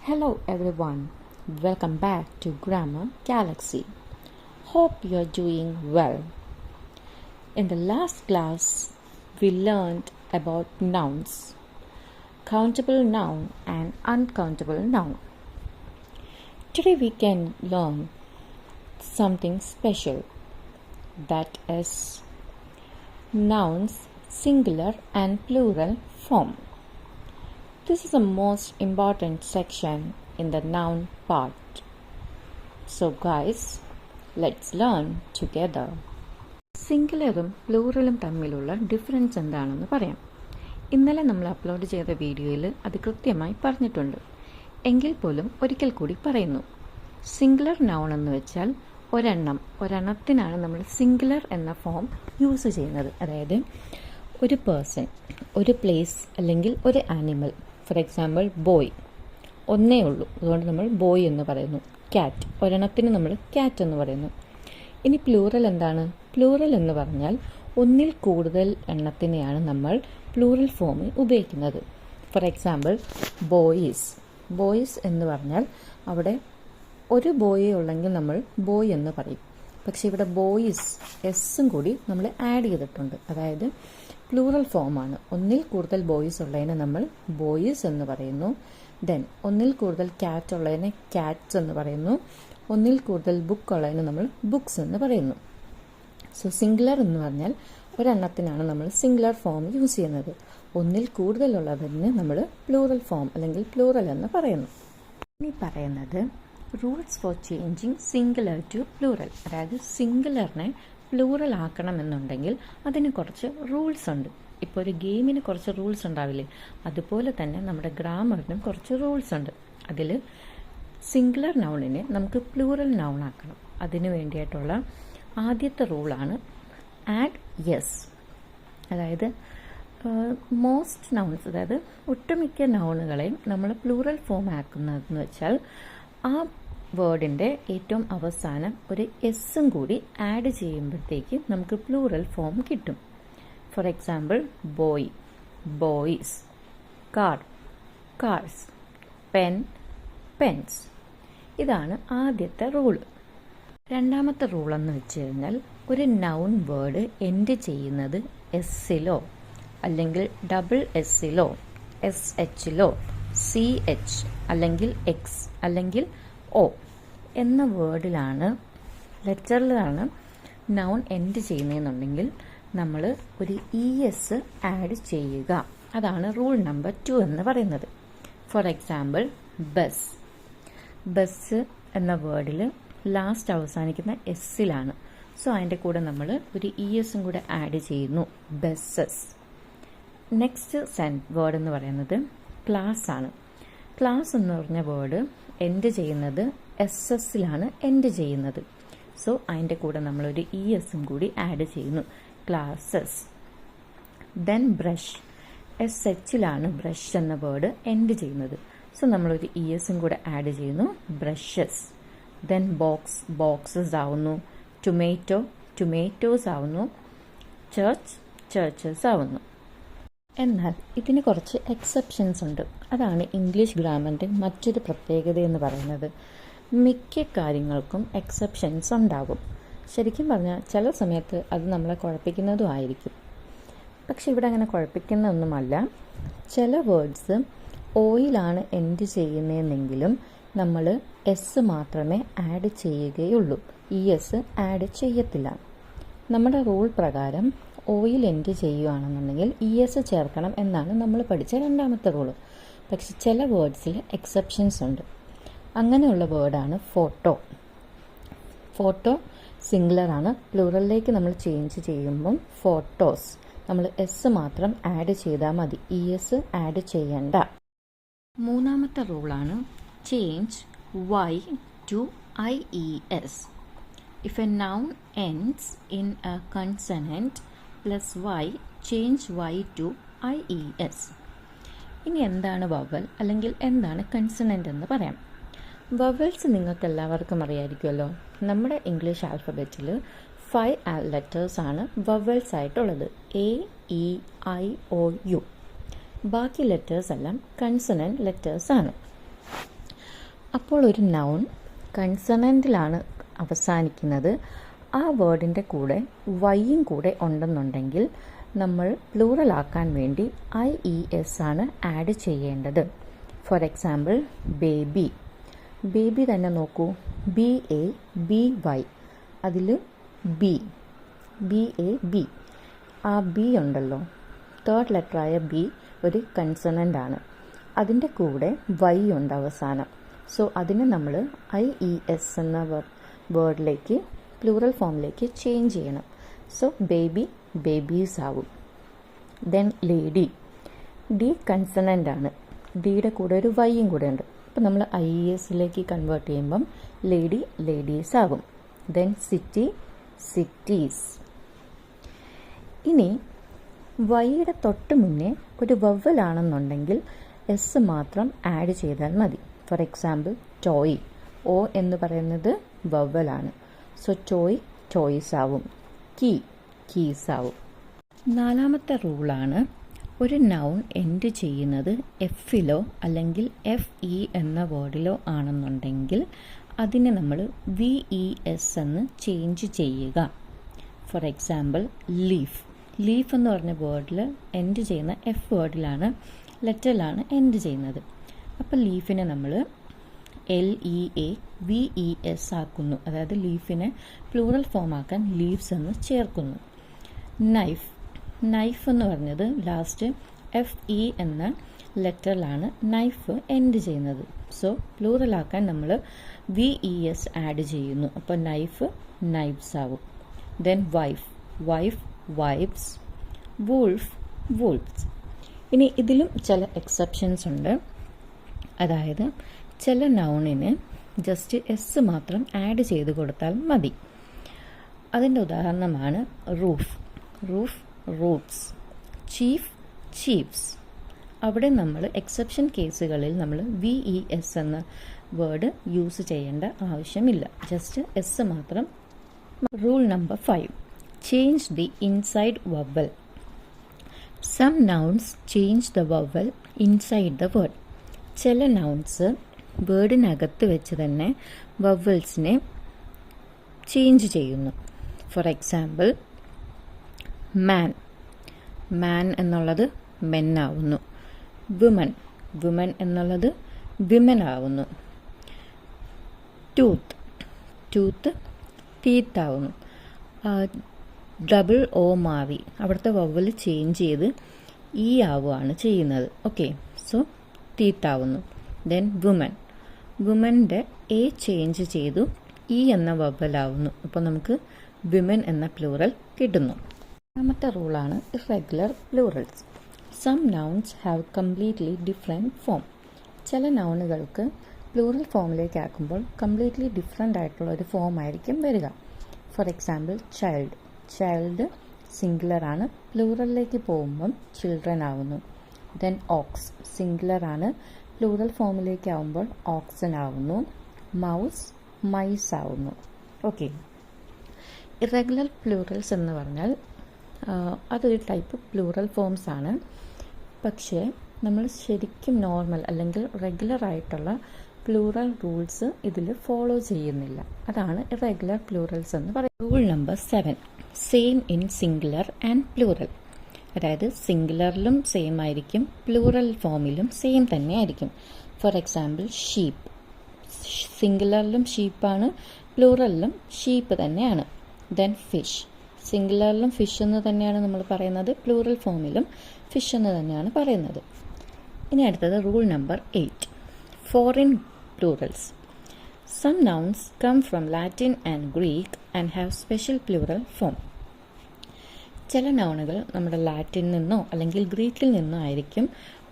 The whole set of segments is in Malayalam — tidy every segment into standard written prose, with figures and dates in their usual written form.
Hello everyone, welcome back to Grammar Galaxy. Hope you're doing well. In the last class, we learned about nouns, countable noun and uncountable noun. Today we can learn something special, that is nouns singular and plural form. This is the most important section in the noun part. So guys, let's learn together. സിംഗുലറും പ്ലൂറലും തമ്മിലുള്ള ഡിഫറൻസ് എന്താണെന്ന് പറയാം. ഇന്നലെ നമ്മൾ അപ്ലോഡ് ചെയ്ത വീഡിയോയിൽ അത് കൃത്യമായി പറഞ്ഞിട്ടുണ്ട്. എങ്കിൽ പോലും ഒരിക്കൽ കൂടി പറയുന്നു. സിംഗുലർ നൗൺ എന്ന് വെച്ചാൽ ഒരെണ്ണത്തിനാണ് നമ്മൾ സിംഗുലർ എന്ന ഫോം യൂസ് ചെയ്യുന്നത്. അതായത് ഒരു പേഴ്സൺ, ഒരു പ്ലേസ് അല്ലെങ്കിൽ ഒരു ആനിമൽ. ഫോർ എക്സാമ്പിൾ ബോയ്, ഒന്നേ ഉള്ളൂ, അതുകൊണ്ട് നമ്മൾ ബോയ് എന്ന് പറയുന്നു. ക്യാറ്റ്, ഒരെണ്ണത്തിന് നമ്മൾ ക്യാറ്റ് എന്ന് പറയുന്നു. ഇനി പ്ലൂറൽ എന്താണ്? പ്ലൂറൽ എന്ന് പറഞ്ഞാൽ ഒന്നിൽ കൂടുതൽ എണ്ണത്തിനെയാണ് നമ്മൾ പ്ലൂറൽ ഫോമിൽ ഉപയോഗിക്കുന്നത്. ഫോർ എക്സാമ്പിൾ ബോയ്സ് എന്ന് പറഞ്ഞാൽ അവിടെ ഒരു ബോയേ ഉള്ളെങ്കിൽ നമ്മൾ ബോയ് എന്ന് പറയും. പക്ഷെ ഇവിടെ ബോയ്സ് എസ്സും കൂടി നമ്മൾ ആഡ് ചെയ്തിട്ടുണ്ട്. അതായത് പ്ലൂറൽ ഫോമാണ്. ഒന്നിൽ കൂടുതൽ ബോയ്സ് ഉള്ളതിനെ നമ്മൾ ബോയ്സ് എന്ന് പറയുന്നു. ദെൻ ഒന്നിൽ കൂടുതൽ ക്യാറ്റ് ഉള്ളതിനെ ക്യാറ്റ്സ് എന്ന് പറയുന്നു. ഒന്നിൽ കൂടുതൽ ബുക്ക് ഉള്ളതിന് നമ്മൾ ബുക്സ് എന്ന് പറയുന്നു. സോ സിംഗുലർ എന്ന് പറഞ്ഞാൽ ഒരെണ്ണത്തിനാണ് നമ്മൾ സിംഗുലർ ഫോം യൂസ് ചെയ്യുന്നത്. ഒന്നിൽ കൂടുതലുള്ളതിന് നമ്മൾ പ്ലൂറൽ ഫോം അല്ലെങ്കിൽ പ്ലൂറൽ എന്ന് പറയുന്നു. ഇനി പറയുന്നത് rules for changing singular to plural. അതായത് സിംഗുലറിനെ പ്ലൂറൽ ആക്കണമെന്നുണ്ടെങ്കിൽ അതിന് കുറച്ച് റൂൾസ് ഉണ്ട്. ഇപ്പോൾ ഒരു ഗെയിമിന് കുറച്ച് റൂൾസ് ഉണ്ടാവില്ലേ, അതുപോലെ തന്നെ നമ്മുടെ ഗ്രാമറിനും കുറച്ച് റൂൾസ് ഉണ്ട്. അതിൽ സിംഗുലർ നൗണിനെ നമുക്ക് പ്ലൂറൽ നൗൺ ആക്കണം. അതിനു വേണ്ടിയിട്ടുള്ള ആദ്യത്തെ റൂളാണ് ആഡ് യെസ്. അതായത് മോസ്റ്റ് നൗൺസ്, അതായത് ഒട്ടുമിക്ക നൗണുകളെയും നമ്മൾ പ്ലൂറൽ ഫോം ആക്കുന്നതെന്ന് വെച്ചാൽ ആ വേർഡിൻ്റെ ഏറ്റവും അവസാനം ഒരു എസ്സും കൂടി ആഡ് ചെയ്യുമ്പോഴത്തേക്ക് നമുക്ക് പ്ലൂറൽ ഫോം കിട്ടും. For example boy, boys, car, cars, pen, pens. ഇതാണ് ആദ്യത്തെ റൂള്. രണ്ടാമത്തെ റൂളെന്ന് വെച്ച് കഴിഞ്ഞാൽ ഒരു നൗൺ വേർഡ് എൻഡ് ചെയ്യുന്നത് എസ്സിലോ അല്ലെങ്കിൽ ഡബിൾ എസ്സിലോ എസ് എച്ചിലോ സി എച്ച് അല്ലെങ്കിൽ എക്സ് അല്ലെങ്കിൽ ഒ എന്ന വേർഡിലാണ്, ലെറ്ററിലാണ് നൗൺ എൻഡ് ചെയ്യുന്നതെന്നുണ്ടെങ്കിൽ നമ്മൾ ഒരു ഇ എസ് ആഡ് ചെയ്യുക. അതാണ് റൂൾ നമ്പർ 2 എന്ന് പറയുന്നത്. ഫോർ എക്സാമ്പിൾ ബസ് എന്ന വേർഡിൽ ലാസ്റ്റ് അവസാനിക്കുന്ന എസ്സിലാണ്. സോ അതിൻ്റെ കൂടെ നമ്മൾ ഒരു ഇ എസും കൂടെ ആഡ് ചെയ്യുന്നു, ബസ്സസ്. നെക്സ്റ്റ് വേർഡ് എന്ന് പറയുന്നത് ക്ലാസ് ആണ്. ക്ലാസ് എന്ന് പറഞ്ഞ വേർഡ് എൻഡ് ചെയ്യുന്നത് എസ് എസിലാണ് എൻഡ് ചെയ്യുന്നത്. സോ അതിൻ്റെ കൂടെ നമ്മളൊരു ഇ എസും കൂടി ആഡ് ചെയ്യുന്നു, ക്ലാസസ്. ദെൻ ബ്രഷ്, എസ് എച്ചിലാണ് ബ്രഷ് എന്ന വേർഡ് എൻഡ് ചെയ്യുന്നത്. സോ നമ്മളൊരു ഇ എസും കൂടെ ആഡ് ചെയ്യുന്നു, ബ്രഷസ്. ദെൻ ബോക്സ്, ബോക്സസ് ആവുന്നു. ടൊമാറ്റോ, ടൊമാറ്റോസ് ആവുന്നു. ചർച്ച്, ചർച്ചസ് ആവുന്നു. എന്നാൽ ഇതിന് കുറച്ച് എക്സെപ്ഷൻസ് ഉണ്ട്. അതാണ് ഇംഗ്ലീഷ് ഗ്രാമറിൻ്റെ മറ്റൊരു പ്രത്യേകത എന്ന് പറയുന്നത്. മിക്ക കാര്യങ്ങൾക്കും എക്സെപ്ഷൻസ് ഉണ്ടാകും. ശരിക്കും പറഞ്ഞാൽ ചില സമയത്ത് അത് നമ്മളെ കുഴപ്പിക്കുന്നതും ആയിരിക്കും. പക്ഷെ ഇവിടെ അങ്ങനെ കുഴപ്പിക്കുന്നതൊന്നുമല്ല. ചില വേർഡ്സ് ഓയിലാണ് എൻഡ് ചെയ്യുന്നതെന്നെങ്കിലും നമ്മൾ എസ് മാത്രമേ ആഡ് ചെയ്യുകയുള്ളൂ, ഇ എസ് ആഡ് ചെയ്യത്തില്ല. നമ്മുടെ റൂൾ പ്രകാരം ഓയിൽ എൻഡ് ചെയ്യുകയാണെന്നുണ്ടെങ്കിൽ ഇ എസ് ചേർക്കണം എന്നാണ് നമ്മൾ പഠിച്ച രണ്ടാമത്തെ റൂള്. പക്ഷെ ചില വേർഡ്സിൽ എക്സെപ്ഷൻസ് ഉണ്ട്. അങ്ങനെയുള്ള വേർഡാണ് ഫോട്ടോ. ഫോട്ടോ സിംഗുലറാണ്. പ്ലൂറലിലേക്ക് നമ്മൾ ചേഞ്ച് ചെയ്യുമ്പം ഫോട്ടോസ് നമ്മൾ എസ് മാത്രം ആഡ് ചെയ്താൽ മതി, ഇ എസ് ആഡ് ചെയ്യണ്ട. മൂന്നാമത്തെ റൂളാണ് change Y to I E S. If a noun ends in a consonant plus Y, change Y to I E S. ഇനി എന്താണ് വവൽ അല്ലെങ്കിൽ എന്താണ് കൺസണന്റ് എന്ന് പറയാം. വവൽസ് നിങ്ങൾക്ക് എല്ലാവർക്കും അറിയാമായിരിക്കുമല്ലോ. നമ്മുടെ ഇംഗ്ലീഷ് ആൽഫബറ്റിൽ 5 ലെറ്റേഴ്സ് ആണ് വവൽസ് ആയിട്ടുള്ളത്. A, E, I, O, U. ബാക്കി ലെറ്റേഴ്സ് എല്ലാം കൺസണന്റ് ലെറ്റേഴ്സ് ആണ്. അപ്പോൾ ഒരു നൗൺ കൺസണൻറ്റിലാണ് അവസാനിക്കുന്നത്, ആ വേർഡിൻ്റെ കൂടെ വൈയും കൂടെ ഉണ്ടെന്നുണ്ടെങ്കിൽ നമ്മൾ പ്ലൂറൽ ആക്കാൻ വേണ്ടി IES ആണ് ആഡ് ചെയ്യേണ്ടത്. For example baby. ബേബി തന്നെ നോക്കൂ, BABY, അതിൽ BAB, ആ ബി ഉണ്ടല്ലോ, തേർഡ് ലെറ്ററായ ബി ഒരു കൺസണൻ്റ് ആണ്, അതിൻ്റെ കൂടെ വൈ ഉണ്ട് അവസാനം. സോ അതിനെ നമ്മൾ IES എന്ന വേർഡിലേക്ക് പ്ലൂറൽ ഫോമിലേക്ക് ചേഞ്ച് ചെയ്യണം. സോ ബേബി ബേബീസ് ആവും. Then lady. ഡി കൺസണൻ്റ് ആണ്, ഡിയുടെ കൂടെ ഒരു വൈയും കൂടെ ഉണ്ട്. അപ്പോൾ നമ്മൾ IESലേക്ക് കൺവേർട്ട് ചെയ്യുമ്പം ലേഡി ലേഡീസ് ആകും. Then city cities. ഇനി വൈയുടെ തൊട്ട് മുന്നേ ഒരു വവ്വലാണെന്നുണ്ടെങ്കിൽ എസ് മാത്രം ആഡ് ചെയ്താൽ മതി. For example toy. O എന്ന് പറയുന്നത് വവ്വലാണ്. സോ ടോയ് ടോയ്സ് ആവും. കീസ് ആവും. നാലാമത്തെ റൂളാണ്, ഒരു നൗൺ എൻഡ് ചെയ്യുന്നത് എഫിലോ അല്ലെങ്കിൽ FE എന്ന വേർഡിലോ ആണെന്നുണ്ടെങ്കിൽ അതിനെ നമ്മൾ VES എന്ന് ചേഞ്ച് ചെയ്യുക. For example leaf. ലീഫ് എന്ന് പറഞ്ഞ വേർഡിൽ എൻഡ് ചെയ്യുന്ന F വേർഡിലാണ്, ലെറ്ററിലാണ് എൻഡ് ചെയ്യുന്നത്. അപ്പോൾ ലീഫിനെ നമ്മൾ LEAVES ആക്കുന്നു, അതായത് ലീഫിനെ പ്ലൂറൽ ഫോം ആക്കാൻ ലീവ്സ് എന്ന് ചേർക്കുന്നു. നൈഫ്. നൈഫ് എന്ന് പറഞ്ഞത് ലാസ്റ്റ് FE എന്ന ലെറ്ററിലാണ് നൈഫ് എൻഡ് ചെയ്യുന്നത്. സോ പ്ലൂറൽ ആക്കാൻ നമ്മൾ VES ആഡ് ചെയ്യുന്നു. അപ്പോൾ നൈഫ് നൈഫ്സ് ആവും. Then wife. വൈഫ്സ്. വൂൾഫ്സ്. ഇനി ഇതിലും ചില എക്സെപ്ഷൻസ് ഉണ്ട്. അതായത് ചില നൗണിന് ജസ്റ്റ് എസ് മാത്രം ആഡ് ചെയ്ത് കൊടുത്താൽ മതി. അതിൻ്റെ ഉദാഹരണമാണ് റൂട്ട്സ്, ചീഫ്സ്. അവിടെ നമ്മൾ എക്സെപ്ഷൻ കേസുകളിൽ നമ്മൾ VES എന്ന വേർഡ് യൂസ് ചെയ്യേണ്ട ആവശ്യമില്ല, ജസ്റ്റ് എസ് മാത്രം. Rule number 5, change the inside vowel. Some nouns change the vowel inside the word. ചില നൗൺസ് വേർഡിനകത്ത് വെച്ച് തന്നെ വവൽസിനെ ചേഞ്ച് ചെയ്യുന്നു. ഫോർ എക്സാമ്പിൾ മാൻ എന്നുള്ളത് മെൻ ആവുന്നു. വുമൻ എന്നുള്ളത് വിമൻ ആവുന്നു. ടൂത്ത് ടീത്ത് ആവുന്നു. ഡബിൾ O മാറി അവിടുത്തെ വവൽ ചേഞ്ച് ചെയ്ത് E ആവുകയാണ് ചെയ്യുന്നത്. ഓക്കെ, സോ ടീത്ത് ആവുന്നു. ദെൻ വുമൻ്റെ A ചേഞ്ച് ചെയ്തു E എന്ന വവലാവുന്നു. അപ്പോൾ നമുക്ക് വിമൻ എന്ന പ്ലൂറൽ കിട്ടുന്നു. രണ്ടാമത്തെ റൂളാണ് irregular plurals. Some nouns have completely different form. ചില നൗണുകൾക്ക് പ്ലൂറൽ ഫോമിലേക്ക് ആക്കുമ്പോൾ കംപ്ലീറ്റ്ലി ഡിഫറെൻ്റ് ആയിട്ടുള്ള ഒരു ഫോം ആയിരിക്കും വരിക. ഫോർ എക്സാമ്പിൾ ചൈൽഡ് സിംഗുലറാണ്, പ്ലൂറലിലേക്ക് പോകുമ്പം ചിൽഡ്രൻ ആവുന്നു. ദെൻ ഓക്സ് സിംഗുലറാണ്, പ്ലൂറൽ ഫോമിലേക്ക് ആവുമ്പോൾ ഓക്സൻ ആവുന്നു. മൈസ് ആവുന്നു. ഓക്കെ, ഇറെഗുലർ പ്ലൂറൽസ് എന്ന് പറഞ്ഞാൽ അതൊരു ടൈപ്പ് പ്ലൂറൽ ഫോംസ് ആണ്. പക്ഷേ നമ്മൾ ശരിക്കും നോർമൽ അല്ലെങ്കിൽ റെഗുലർ ആയിട്ടുള്ള പ്ലൂറൽ റൂൾസ് ഇതിൽ ഫോളോ ചെയ്യുന്നില്ല. അതാണ് ഇറെഗുലർ പ്ലൂറൽസ് എന്ന് പറയുന്നത്. Rule number 7, same in singular and plural. അതായത് സിംഗുലറിലും സെയിം ആയിരിക്കും, പ്ലൂറൽ ഫോമിലും സെയിം തന്നെ ആയിരിക്കും. For example sheep. സിംഗുലറിലും ഷീപ്പാണ്, പ്ലൂറലിലും ഷീപ്പ് തന്നെയാണ്. Then fish. സിംഗുലറിലും ഫിഷ് എന്ന് തന്നെയാണ് നമ്മൾ പറയുന്നത്, പ്ലൂറൽ ഫോമിലും ഫിഷ് എന്ന് തന്നെയാണ് പറയുന്നത്. ഇനി അടുത്തത് rule number 8, foreign plurals. Some nouns come from Latin and Greek and have special plural form. ചില നൗണുകൾ നമ്മുടെ ലാറ്റിൻ നിന്നോ അല്ലെങ്കിൽ ഗ്രീക്കിൽ നിന്നോ ആയിരിക്കും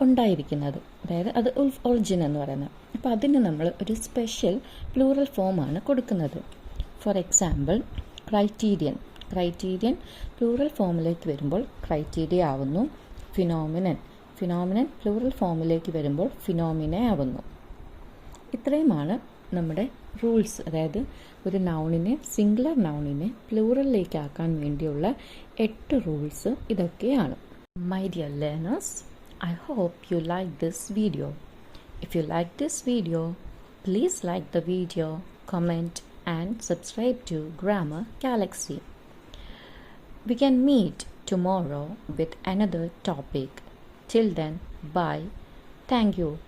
ഉണ്ടായിരിക്കുന്നത്, അതായത് അത് ഒറിജിൻ എന്ന് പറയുന്നത്. അപ്പോൾ അതിന് നമ്മൾ ഒരു സ്പെഷ്യൽ പ്ലൂറൽ ഫോമാണ് കൊടുക്കുന്നത്. ഫോർ എക്സാമ്പിൾ ക്രൈറ്റീരിയൻ പ്ലൂറൽ ഫോമിലേക്ക് വരുമ്പോൾ ക്രൈറ്റീരിയ ആവുന്നു. ഫിനോമിനൻ പ്ലൂറൽ ഫോമിലേക്ക് വരുമ്പോൾ ഫിനോമിനെ ആവുന്നു. ഇത്രയുമാണ് നമ്മുടെ റൂൾസ്. അതായത് ഒരു നൗണിനെ, സിംഗുലർ നൗണിനെ പ്ലൂറലിലേക്ക് ആക്കാൻ വേണ്ടിയുള്ള 8 റൂൾസ് ഇതൊക്കെയാണ്. My dear learners, I hope you like this video. If you like this video, Please like the video, comment, and subscribe to Grammar Galaxy. We can meet tomorrow with another topic. Till then, bye. Thank you